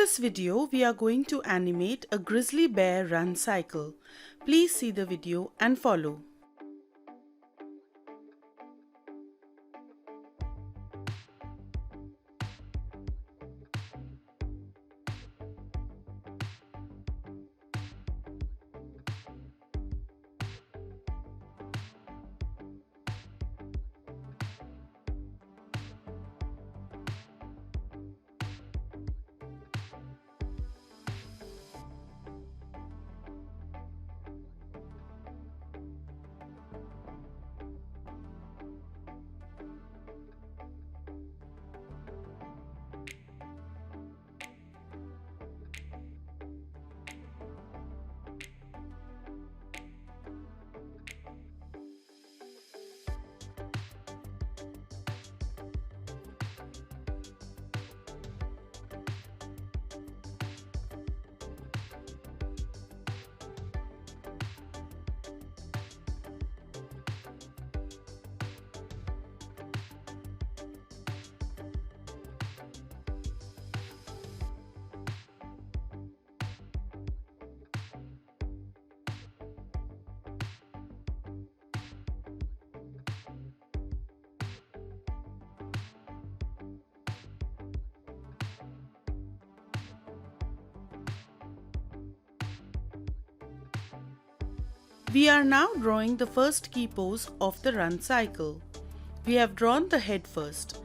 this video, we are going to animate a grizzly bear run cycle. Please see the video and follow. We are now drawing the first key pose of the run cycle. We have drawn the head first.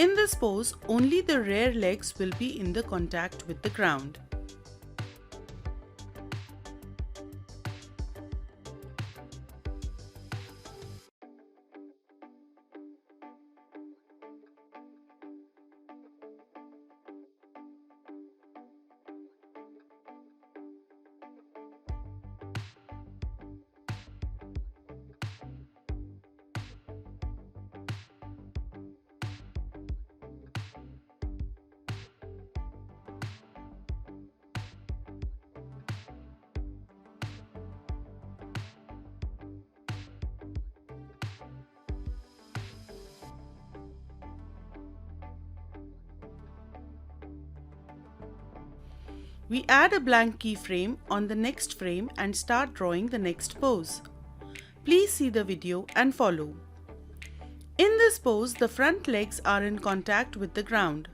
In this pose, only the rear legs will be in the contact with the ground. We add a blank keyframe on the next frame and start drawing the next pose. Please see the video and follow. In this pose, the front legs are in contact with the ground.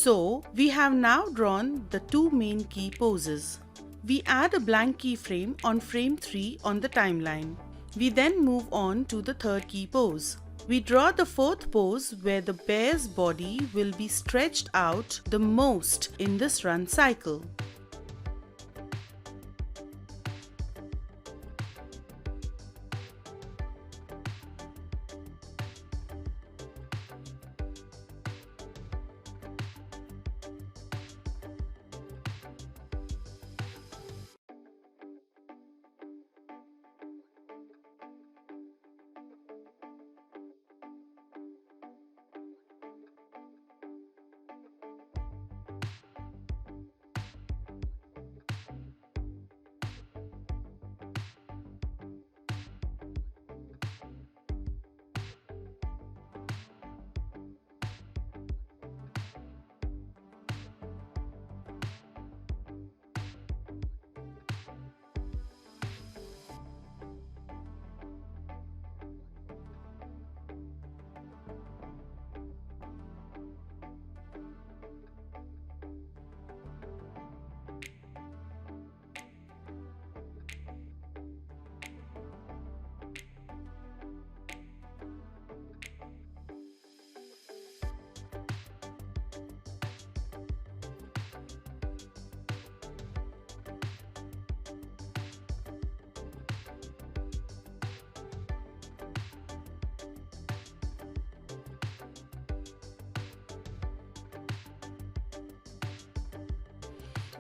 So, we have now drawn the two main key poses. We add a blank keyframe on frame 3 on the timeline. We then move on to the third key pose. We draw the fourth pose where the bear's body will be stretched out the most in this run cycle.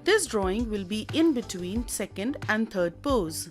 This drawing will be in between second and third pose.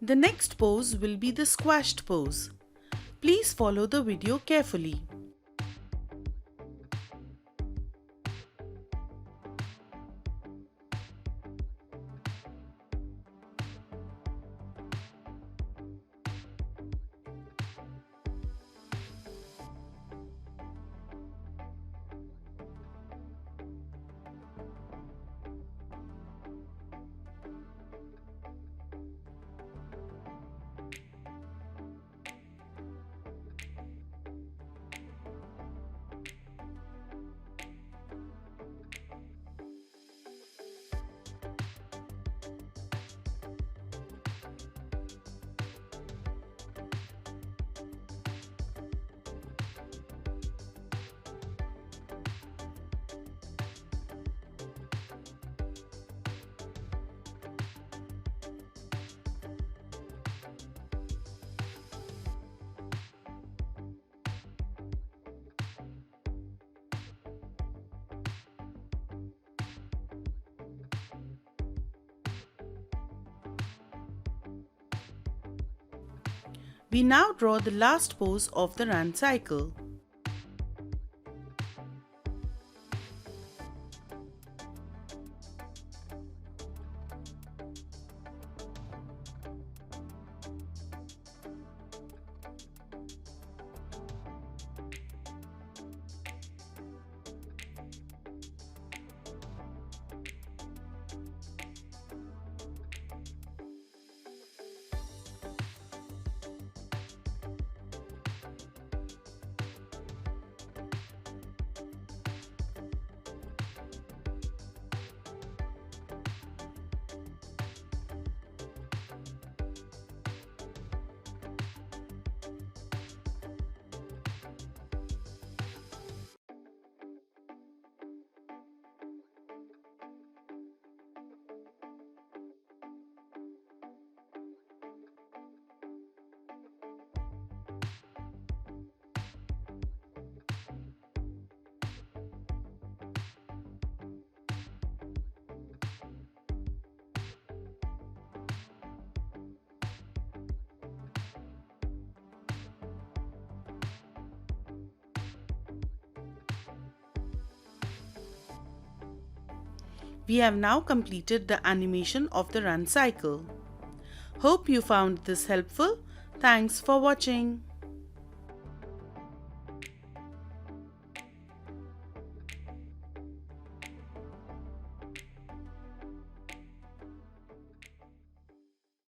The next pose will be the squashed pose. Please follow the video carefully. We now draw the last pose of the run cycle. We have now completed the animation of the run cycle. Hope you found this helpful. Thanks for watching.